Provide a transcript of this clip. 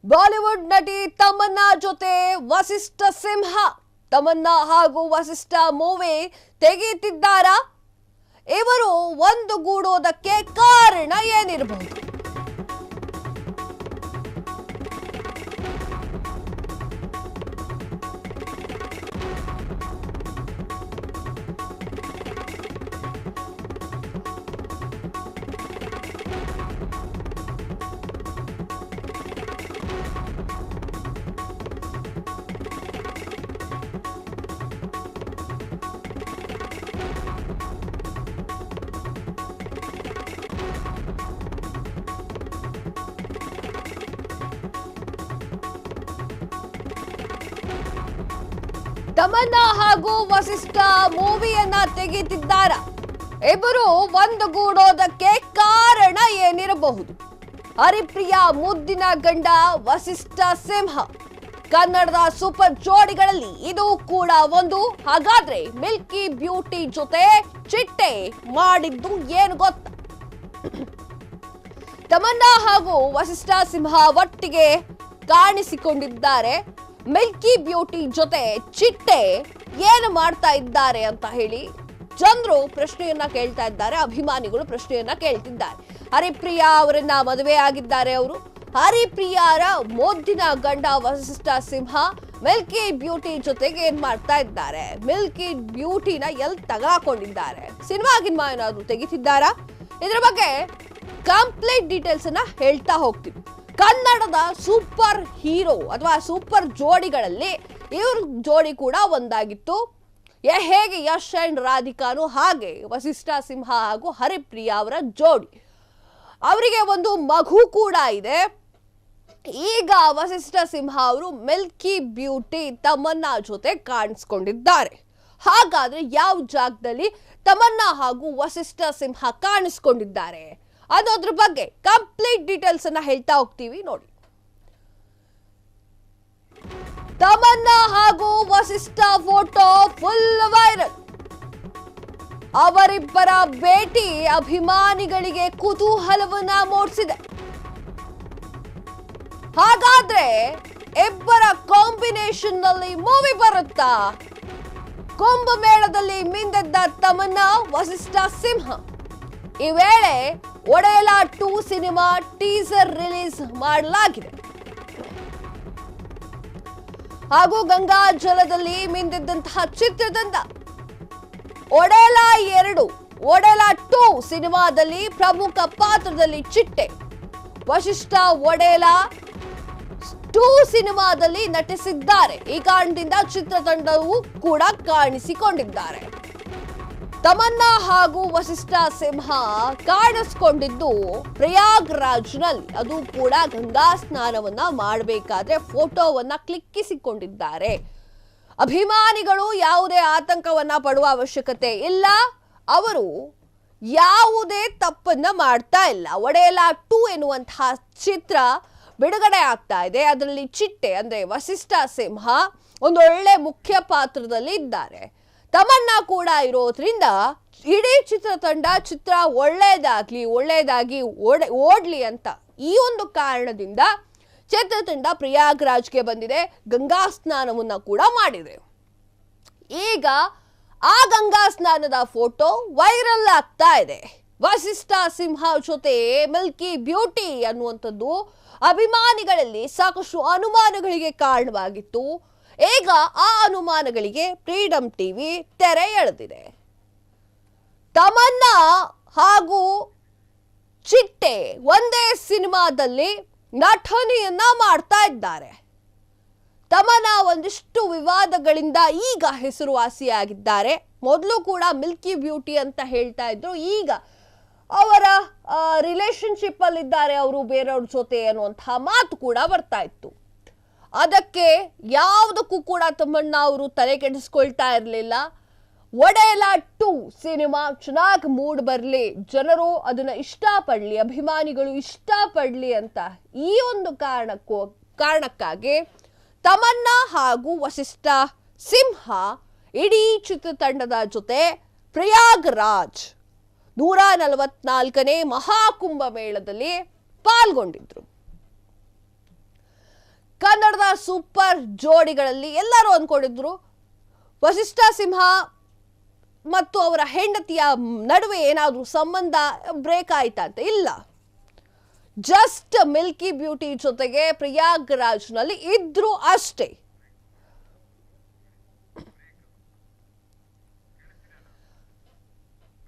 Bollywood ನಟಿ ತಮನ್ನಾ ಜೊತೆ ವಸಿಷ್ಠ ಸಿಂಹ ತಮನ್ನಾ ಹಾಗೂ ವಸಿಷ್ಠ ಮೂವಿ ತೆಗೆಯುತ್ತಿದ್ದಾರಾ? ಇವರು ಒಂದುಗೂಡೋದಕ್ಕೆ ಕಾರಣ ಏನಿರಬಹುದು? ತಮನ್ನಾ ಹಾಗೂ ವಸಿಷ್ಠ ಮೂವಿಯನ್ನ ತೆಗೆಯುತ್ತಿದ್ದಾರಾ? ಇಬ್ಬರು ಒಂದುಗೂಡೋದಕ್ಕೆ ಕಾರಣ ಏನಿರಬಹುದು? ಹರಿಪ್ರಿಯ ಮುದ್ದಿನ ಗಂಡ ವಸಿಷ್ಠ ಸಿಂಹ ಕನ್ನಡದ ಸೂಪರ್ ಜೋಡಿಗಳಲ್ಲಿ ಇದು ಕೂಡ ಒಂದು. ಹಾಗಾದ್ರೆ ಮಿಲ್ಕಿ ಬ್ಯೂಟಿ ಜೊತೆ ಚಿಟ್ಟೆ ಮಾಡಿದ್ದು ಏನು ಗೊತ್ತಾ? ತಮನ್ನಾ ಹಾಗೂ ವಸಿಷ್ಠ ಸಿಂಹ ಒಟ್ಟಿಗೆ ಕಾಣಿಸಿಕೊಂಡಿದ್ದಾರೆ. ಮಿಲ್ಕಿ ಬ್ಯೂಟಿ ಜೊತೆ ಚಿಟ್ಟೆ ಏನು ಮಾಡ್ತಾ ಇದ್ದಾರೆ ಅಂತ ಹೇಳಿ ಜನರು ಪ್ರಶ್ನೆಯನ್ನ ಕೇಳ್ತಾ ಇದ್ದಾರೆ. ಅಭಿಮಾನಿಗಳು ಪ್ರಶ್ನೆಯನ್ನ ಕೇಳ್ತಿದ್ದಾರೆ. ಹರಿಪ್ರಿಯಾ ಅವರನ್ನ ಮದುವೆ ಆಗಿದ್ದಾರೆ. ಅವರು ಹರಿಪ್ರಿಯಾರ ಮುದ್ದಿನ ಗಂಡ ವಸಿಷ್ಠ ಸಿಂಹ ಮಿಲ್ಕಿ ಬ್ಯೂಟಿ ಜೊತೆಗೆ ಏನ್ ಮಾಡ್ತಾ ಇದ್ದಾರೆ? ಮಿಲ್ಕಿ ಬ್ಯೂಟಿನ ಎಲ್ಲಿ ತಗಾಕೊಂಡಿದ್ದಾರೆ? ಸಿನಿಮಾಗಿನ್ಮಾ ಏನಾದ್ರು ತೆಗಿತಿದ್ದಾರಾ? ಇದ್ರ ಬಗ್ಗೆ ಕಂಪ್ಲೀಟ್ ಡೀಟೇಲ್ಸ್ ಅನ್ನ ಹೇಳ್ತಾ ಹೋಗ್ತೀವಿ. ಕನ್ನಡದ ಸೂಪರ್ ಹೀರೋ ಅಥವಾ ಸೂಪರ್ ಜೋಡಿಗಳಲ್ಲಿ ಇವ್ರ ಜೋಡಿ ಕೂಡ ಒಂದಾಗಿತ್ತು. ಹೇಗೆ ಯಶ್ ಅಂಡ್ ರಾಧಿಕಾನು ಹಾಗೆ ವಸಿಷ್ಠ ಸಿಂಹ ಹಾಗೂ ಹರಿಪ್ರಿಯಾ ಅವರ ಜೋಡಿ. ಅವರಿಗೆ ಒಂದು ಮಗು ಕೂಡ ಇದೆ. ಈಗ ವಸಿಷ್ಠ ಸಿಂಹ ಅವರು ಮಿಲ್ಕಿ ಬ್ಯೂಟಿ ತಮನ್ನಾ ಜೊತೆ ಕಾಣಿಸ್ಕೊಂಡಿದ್ದಾರೆ. ಹಾಗಾದ್ರೆ ಯಾವ ಜಾಗದಲ್ಲಿ ತಮನ್ನಾ ಹಾಗೂ ವಸಿಷ್ಠ ಸಿಂಹ ಕಾಣಿಸ್ಕೊಂಡಿದ್ದಾರೆ ಅನ್ನೋದ್ರ ಬಗ್ಗೆ ಕಂಪ್ಲೀಟ್ ಡೀಟೇಲ್ಸ್ ಅನ್ನ ಹೇಳ್ತಾ ಹೋಗ್ತೀವಿ. ನೋಡಿ, ತಮನ್ನಾ ಹಾಗೂ ವಸಿಷ್ಠ ಫೋಟೋ ಫುಲ್ ವೈರಲ್. ಅವರಿಬ್ಬರ ಭೇಟಿ ಅಭಿಮಾನಿಗಳಿಗೆ ಕುತೂಹಲವನ್ನ ಮೂಡಿಸಿದೆ. ಹಾಗಾದ್ರೆ ಇಬ್ಬರ ಕಾಂಬಿನೇಷನ್ ನಲ್ಲಿ ಮೂವಿ ಬರುತ್ತಾ? ಕುಂಭಮೇಳದಲ್ಲಿ ಮಿಂದೆದ್ದ ತಮನ್ನಾ ವಸಿಷ್ಠ ಸಿಂಹ ಈ ವೇಳೆ ಒಡೆಯಲ 2 ಸಿನಿಮಾ ಟೀಸರ್ ರಿಲೀಸ್ ಮಾಡಲಾಗಿದೆ. ಹಾಗೂ ಗಂಗಾ ಜಲದಲ್ಲಿ ಮಿಂದಿದ್ದಂತಹ ಚಿತ್ರತಂಡ ಒಡೆಯಲ 2 ಒಡೆಯಲ 2 ಸಿನಿಮಾದಲ್ಲಿ ಪ್ರಮುಖ ಪಾತ್ರದಲ್ಲಿ ಚಿಟ್ಟೆ. ವಸಿಷ್ಠ ಒಡೆಯಲ 2 ಸಿನಿಮಾದಲ್ಲಿ ನಟಿಸಿದ್ದಾರೆ. ಈ ಕಾರಣದಿಂದ ಚಿತ್ರತಂಡವು ಕೂಡ ಕಾಣಿಸಿಕೊಂಡಿದ್ದಾರೆ. ತಮನ್ನಾ ಹಾಗೂ ವಸಿಷ್ಠ ಸಿಂಹ ಕಾಣಿಸ್ಕೊಂಡಿದ್ದು ಪ್ರಯಾಗ್ರಾಜ್ನಲ್ಲಿ. ಅದು ಕೂಡ ಗಂಗಾ ಸ್ನಾನವನ್ನ ಮಾಡಬೇಕಾದ್ರೆ ಫೋಟೋವನ್ನ ಕ್ಲಿಕ್ಕಿಸಿಕೊಂಡಿದ್ದಾರೆ. ಅಭಿಮಾನಿಗಳು ಯಾವುದೇ ಆತಂಕವನ್ನ ಪಡುವ ಅವಶ್ಯಕತೆ ಇಲ್ಲ. ಅವರು ಯಾವುದೇ ತಪ್ಪನ್ನ ಮಾಡ್ತಾ ಇಲ್ಲ. ಒಡೆಯಲ 2 ಎನ್ನುವಂತಹ ಚಿತ್ರ ಬಿಡುಗಡೆ ಆಗ್ತಾ ಇದೆ. ಅದರಲ್ಲಿ ಚಿಟ್ಟೆ ಅಂದ್ರೆ ವಸಿಷ್ಠ ಸಿಂಹ ಒಂದೊಳ್ಳೆ ಮುಖ್ಯ ಪಾತ್ರದಲ್ಲಿ ಇದ್ದಾರೆ. ತಮನ್ನಾ ಕೂಡ ಇರೋದ್ರಿಂದ ಇಡೀ ಚಿತ್ರತಂಡ ಚಿತ್ರ ಒಳ್ಳೆಯದಾಗಿ ಓಡ್ಲಿ ಅಂತ ಈ ಒಂದು ಕಾರಣದಿಂದ ಚಿತ್ರತಂಡ ಪ್ರಯಾಗ್ರಾಜ್ಗೆ ಬಂದಿದೆ. ಗಂಗಾ ಸ್ನಾನವನ್ನ ಕೂಡ ಮಾಡಿದೆ. ಈಗ ಆ ಗಂಗಾ ಸ್ನಾನದ ಫೋಟೋ ವೈರಲ್ ಆಗ್ತಾ ಇದೆ. ವಸಿಷ್ಠ ಸಿಂಹ ಜೊತೆ ಮಿಲ್ಕಿ ಬ್ಯೂಟಿ ಅನ್ನುವಂಥದ್ದು ಅಭಿಮಾನಿಗಳಲ್ಲಿ ಸಾಕಷ್ಟು ಅನುಮಾನಗಳಿಗೆ ಕಾರಣವಾಗಿತ್ತು. ಈಗ ಆ ಅನುಮಾನಗಳಿಗೆ ಫ್ರೀಡಂ ಟಿವಿ ತೆರೆ ಎಳೆದಿದೆ. ತಮನ್ನಾ ಹಾಗೂ ಚಿಟ್ಟೆ ಒಂದೇ ಸಿನಿಮಾದಲ್ಲಿ ನಟನೆಯನ್ನ ಮಾಡ್ತಾ ಇದ್ದಾರೆ. ತಮನ್ನಾ ಒಂದಿಷ್ಟು ವಿವಾದಗಳಿಂದ ಈಗ ಹೆಸರುವಾಸಿಯಾಗಿದ್ದಾರೆ. ಮೊದಲು ಕೂಡ ಮಿಲ್ಕಿ ಬ್ಯೂಟಿ ಅಂತ ಹೇಳ್ತಾ ಇದ್ರು. ಈಗ ಅವರ ರಿಲೇಶನ್ಶಿಪ್ ಅಲ್ಲಿ ಇದ್ದಾರೆ ಅವರು ಬೇರೆಯವ್ರ ಜೊತೆ ಅನ್ನುವಂತಹ ಮಾತು ಕೂಡ ಬರ್ತಾ ಇತ್ತು. ಅದಕ್ಕೆ ಯಾವುದಕ್ಕೂ ಕೂಡ ತಮನ್ನಾ ಅವರು ತಲೆ ಕೆಡಿಸ್ಕೊಳ್ತಾ ಇರಲಿಲ್ಲ. ಒಡೆಯಲ 2 ಸಿನಿಮಾ ಚೆನ್ನಾಗಿ ಮೂಡ್ ಬರಲಿ, ಜನರು ಅದನ್ನ ಇಷ್ಟಪಡಲಿ, ಅಭಿಮಾನಿಗಳು ಇಷ್ಟಪಡಲಿ ಅಂತ ಈ ಒಂದು ಕಾರಣಕ್ಕಾಗಿ ತಮನ್ನಾ ಹಾಗೂ ವಸಿಷ್ಠ ಸಿಂಹ ಇಡೀ ಚಿತ್ರತಂಡದ ಜೊತೆ ಪ್ರಯಾಗ್ರಾಜ್ 144ನೇ ಮಹಾಕುಂಭ ಮೇಳದಲ್ಲಿ ಪಾಲ್ಗೊಂಡಿದ್ರು. ಸೂಪರ್ ಜೋಡಿಗಳಲ್ಲಿ ಎಲ್ಲರೂ ಅಂದ್ಕೊಂಡಿದ್ರು ವಸಿಷ್ಠ ಸಿಂಹ ಮತ್ತು ಅವರ ಹೆಂಡತಿಯ ನಡುವೆ ಏನಾದರೂ ಸಂಬಂಧ ಬ್ರೇಕ್ ಆಯ್ತಾ ಅಂತ. ಇಲ್ಲ, ಜಸ್ಟ್ ಮಿಲ್ಕಿ ಬ್ಯೂಟಿ ಜೊತೆಗೆ ಪ್ರಯಾಗ್ರಾಜ್ನಲ್ಲಿ ಇದ್ರು ಅಷ್ಟೇ.